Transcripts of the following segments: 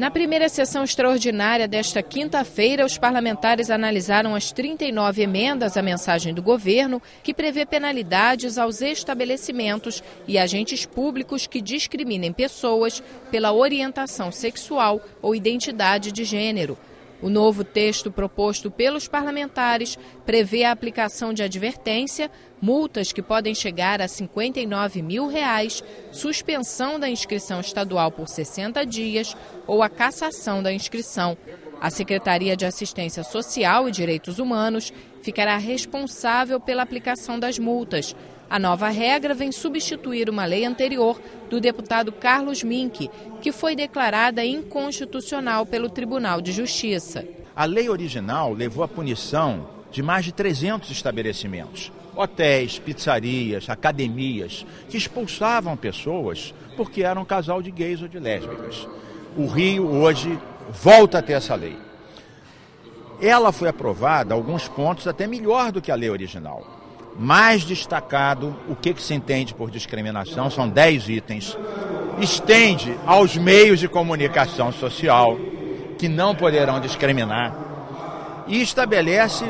Na primeira sessão extraordinária desta quinta-feira, os parlamentares analisaram as 39 emendas à mensagem do governo, que prevê penalidades aos estabelecimentos e agentes públicos que discriminem pessoas pela orientação sexual ou identidade de gênero. O novo texto proposto pelos parlamentares prevê a aplicação de advertência, multas que podem chegar a R$ 59 mil, suspensão da inscrição estadual por 60 dias ou a cassação da inscrição. A Secretaria de Assistência Social e Direitos Humanos ficará responsável pela aplicação das multas. A nova regra vem substituir uma lei anterior do deputado Carlos Mink, que foi declarada inconstitucional pelo Tribunal de Justiça. A lei original levou à punição de mais de 300 estabelecimentos, hotéis, pizzarias, academias, que expulsavam pessoas porque eram um casal de gays ou de lésbicas. O Rio hoje volta a ter essa lei. Ela foi aprovada, alguns pontos até melhor do que a lei original. Mais destacado, o que se entende por discriminação, são 10 itens. Estende aos meios de comunicação social, que não poderão discriminar, e estabelece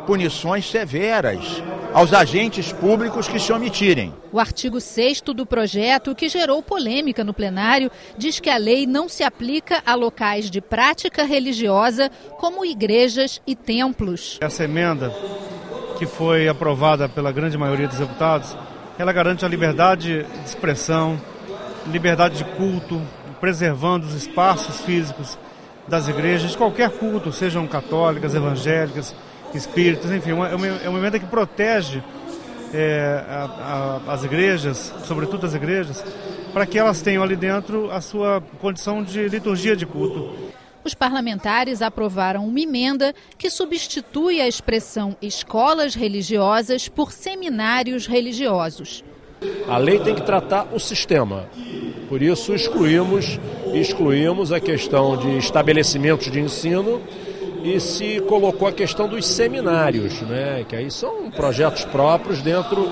punições severas aos agentes públicos que se omitirem. O artigo 6º do projeto, que gerou polêmica no plenário, diz que a lei não se aplica a locais de prática religiosa, como igrejas e templos. Essa emenda, que foi aprovada pela grande maioria dos deputados, ela garante a liberdade de expressão, liberdade de culto, preservando os espaços físicos das igrejas, de qualquer culto, sejam católicas, evangélicas, espíritas, enfim, é uma emenda que protege as igrejas, sobretudo as igrejas, para que elas tenham ali dentro a sua condição de liturgia de culto. Os parlamentares aprovaram uma emenda que substitui a expressão escolas religiosas por seminários religiosos. A lei tem que tratar o sistema, por isso excluímos a questão de estabelecimentos de ensino e se colocou a questão dos seminários, né? Que aí são projetos próprios dentro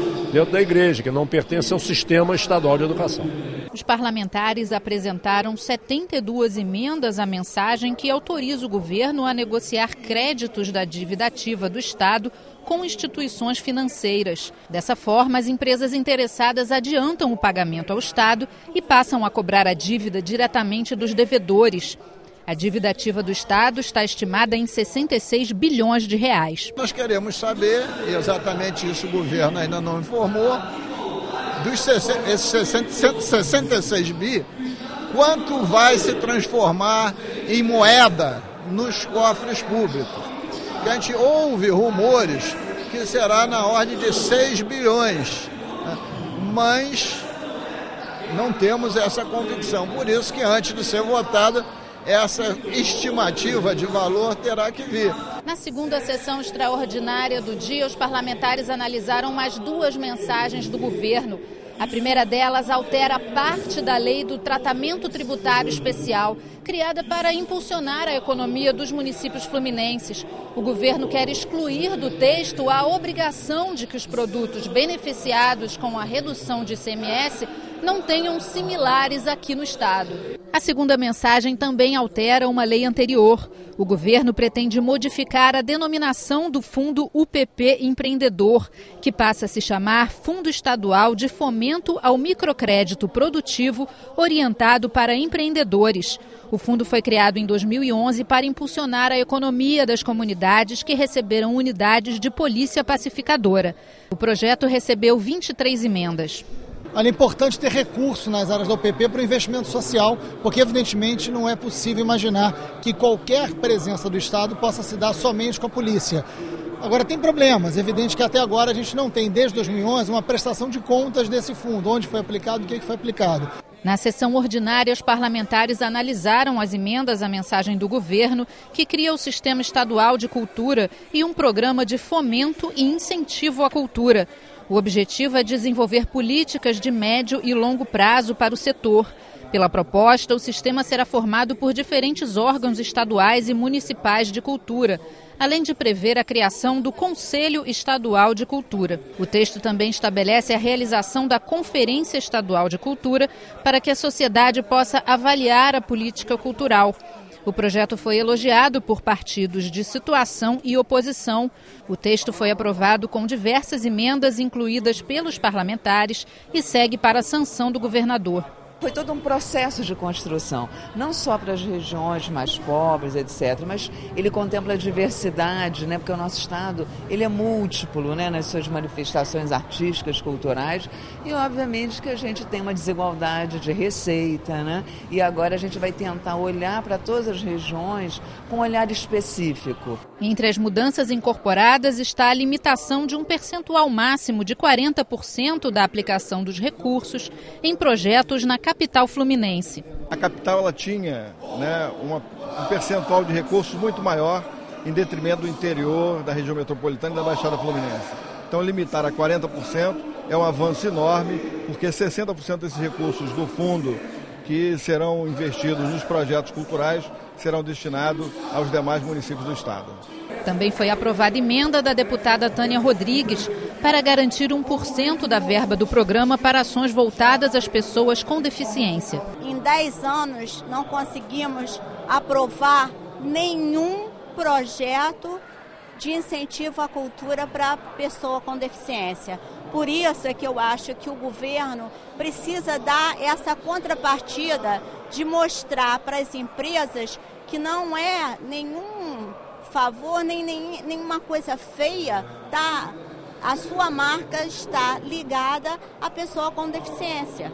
da igreja, que não pertencem ao sistema estadual de educação. Os parlamentares apresentaram 72 emendas à mensagem que autoriza o governo a negociar créditos da dívida ativa do Estado com instituições financeiras. Dessa forma, as empresas interessadas adiantam o pagamento ao Estado e passam a cobrar a dívida diretamente dos devedores. A dívida ativa do Estado está estimada em 66 bilhões de reais. Nós queremos saber, e exatamente isso o governo ainda não informou, dos esses 66 bi, quanto vai se transformar em moeda nos cofres públicos. Que a gente ouve rumores que será na ordem de 6 bilhões, né? Mas não temos essa convicção. Por isso que antes de ser votada, essa estimativa de valor terá que vir. Na segunda sessão extraordinária do dia, os parlamentares analisaram mais 2 mensagens do governo. A primeira delas altera parte da lei do tratamento tributário especial, criada para impulsionar a economia dos municípios fluminenses. O governo quer excluir do texto a obrigação de que os produtos beneficiados com a redução de ICMS não tenham similares aqui no estado. A segunda mensagem também altera uma lei anterior. O governo pretende modificar a denominação do Fundo UPP Empreendedor, que passa a se chamar Fundo Estadual de Fomento ao Microcrédito Produtivo orientado para empreendedores. O fundo foi criado em 2011 para impulsionar a economia das comunidades que receberam unidades de polícia pacificadora. O projeto recebeu 23 emendas. É importante ter recurso nas áreas da UPP para o investimento social, porque evidentemente não é possível imaginar que qualquer presença do Estado possa se dar somente com a polícia. Agora tem problemas, é evidente que até agora a gente não tem, desde 2011, uma prestação de contas desse fundo, onde foi aplicado, o que foi aplicado. Na sessão ordinária, os parlamentares analisaram as emendas à mensagem do governo, que cria o Sistema Estadual de Cultura e um programa de fomento e incentivo à cultura. O objetivo é desenvolver políticas de médio e longo prazo para o setor. Pela proposta, o sistema será formado por diferentes órgãos estaduais e municipais de cultura, além de prever a criação do Conselho Estadual de Cultura. O texto também estabelece a realização da Conferência Estadual de Cultura para que a sociedade possa avaliar a política cultural. O projeto foi elogiado por partidos de situação e oposição. O texto foi aprovado com diversas emendas incluídas pelos parlamentares e segue para a sanção do governador. Foi todo um processo de construção, não só para as regiões mais pobres, etc., mas ele contempla a diversidade, né? Porque o nosso estado ele é múltiplo, né? Nas suas manifestações artísticas, culturais, e obviamente que a gente tem uma desigualdade de receita, né? E agora a gente vai tentar olhar para todas as regiões com um olhar específico. Entre as mudanças incorporadas está a limitação de um percentual máximo de 40% da aplicação dos recursos em projetos na capital fluminense. A capital ela tinha, né, um percentual de recursos muito maior em detrimento do interior, da região metropolitana e da Baixada Fluminense. Então limitar a 40% é um avanço enorme, porque 60% desses recursos do fundo que serão investidos nos projetos culturais serão destinados aos demais municípios do estado. Também foi aprovada emenda da deputada Tânia Rodrigues para garantir 1% da verba do programa para ações voltadas às pessoas com deficiência. Em 10 anos não conseguimos aprovar nenhum projeto de incentivo à cultura para pessoa com deficiência. Por isso é que eu acho que o governo precisa dar essa contrapartida de mostrar para as empresas que não é nenhum favor, nem nenhuma coisa feia, tá? A sua marca está ligada à pessoa com deficiência.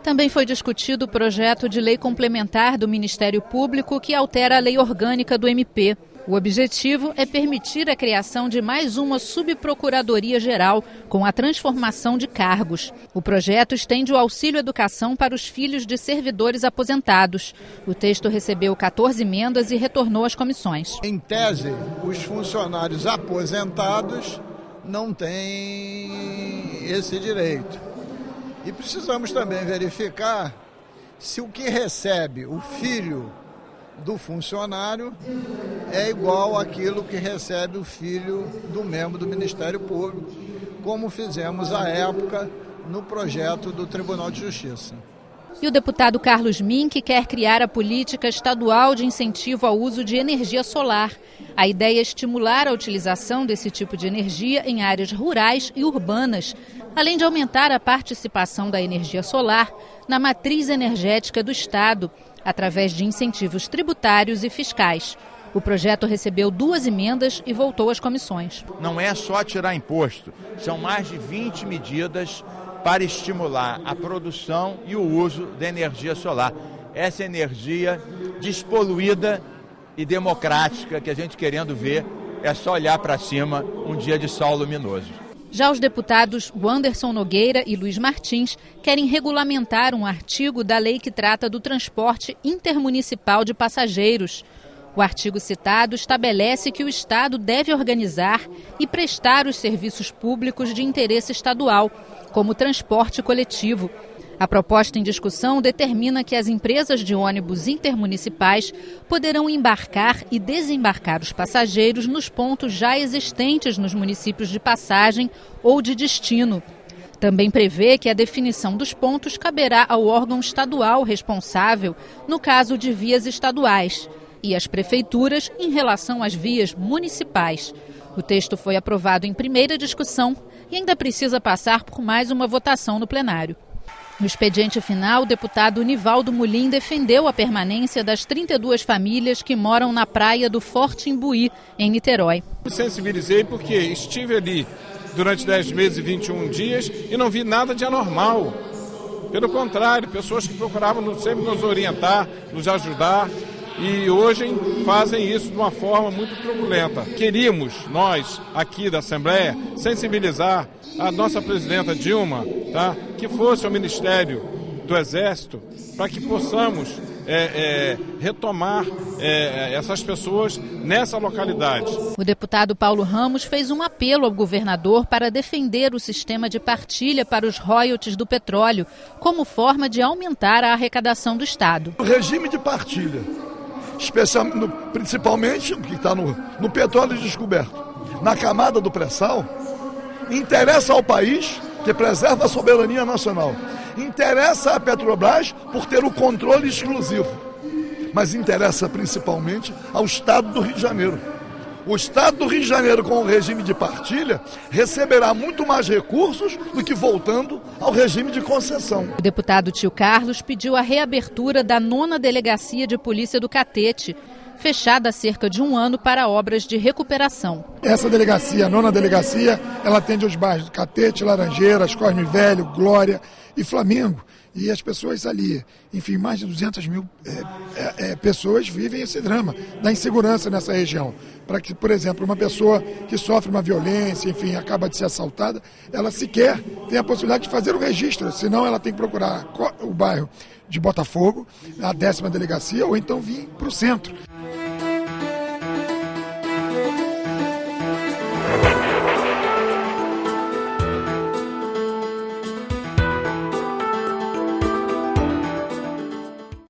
Também foi discutido o projeto de lei complementar do Ministério Público que altera a lei orgânica do MP. O objetivo é permitir a criação de mais uma subprocuradoria-geral com a transformação de cargos. O projeto estende o auxílio educação para os filhos de servidores aposentados. O texto recebeu 14 emendas e retornou às comissões. Em tese, os funcionários aposentados não têm esse direito. E precisamos também verificar se o que recebe o filho do funcionário é igual àquilo que recebe o filho do membro do Ministério Público, como fizemos à época no projeto do Tribunal de Justiça. E o deputado Carlos Mink quer criar a política estadual de incentivo ao uso de energia solar. A ideia é estimular a utilização desse tipo de energia em áreas rurais e urbanas, além de aumentar a participação da energia solar na matriz energética do estado, através de incentivos tributários e fiscais. O projeto recebeu 2 emendas e voltou às comissões. Não é só tirar imposto, são mais de 20 medidas para estimular a produção e o uso da energia solar. Essa energia despoluída e democrática que a gente querendo ver, é só olhar para cima um dia de sol luminoso. Já os deputados Wanderson Nogueira e Luiz Martins querem regulamentar um artigo da lei que trata do transporte intermunicipal de passageiros. O artigo citado estabelece que o Estado deve organizar e prestar os serviços públicos de interesse estadual, como o transporte coletivo. A proposta em discussão determina que as empresas de ônibus intermunicipais poderão embarcar e desembarcar os passageiros nos pontos já existentes nos municípios de passagem ou de destino. Também prevê que a definição dos pontos caberá ao órgão estadual responsável no caso de vias estaduais e às prefeituras em relação às vias municipais. O texto foi aprovado em primeira discussão e ainda precisa passar por mais uma votação no plenário. No expediente final, o deputado Nivaldo Mulim defendeu a permanência das 32 famílias que moram na praia do Forte Imbuí, em Niterói. Me sensibilizei porque estive ali durante 10 meses e 21 dias e não vi nada de anormal. Pelo contrário, pessoas que procuravam sempre nos orientar, nos ajudar e hoje fazem isso de uma forma muito truculenta. Queríamos, nós aqui da Assembleia, sensibilizar a nossa presidenta Dilma, tá, que fosse ao Ministério do Exército, para que possamos retomar essas pessoas nessa localidade. O deputado Paulo Ramos fez um apelo ao governador para defender o sistema de partilha para os royalties do petróleo, como forma de aumentar a arrecadação do Estado. O regime de partilha, principalmente o que está no petróleo descoberto, na camada do pré-sal, interessa ao país, que preserva a soberania nacional. Interessa à Petrobras por ter o controle exclusivo. mas interessa principalmente ao Estado do Rio de Janeiro. O Estado do Rio de Janeiro, com o regime de partilha, receberá muito mais recursos do que voltando ao regime de concessão. O deputado Tio Carlos pediu a reabertura da 9ª Delegacia de Polícia do Catete, fechada há cerca de 1 ano para obras de recuperação. Essa delegacia, a 9ª delegacia, ela atende aos bairros do Catete, Laranjeiras, Cosme Velho, Glória e Flamengo. E as pessoas ali, enfim, mais de 200 mil pessoas vivem esse drama da insegurança nessa região. Para que, por exemplo, uma pessoa que sofre uma violência, enfim, acaba de ser assaltada, ela sequer tem a possibilidade de fazer o registro, senão ela tem que procurar o bairro de Botafogo, a 10ª delegacia, ou então vir para o centro.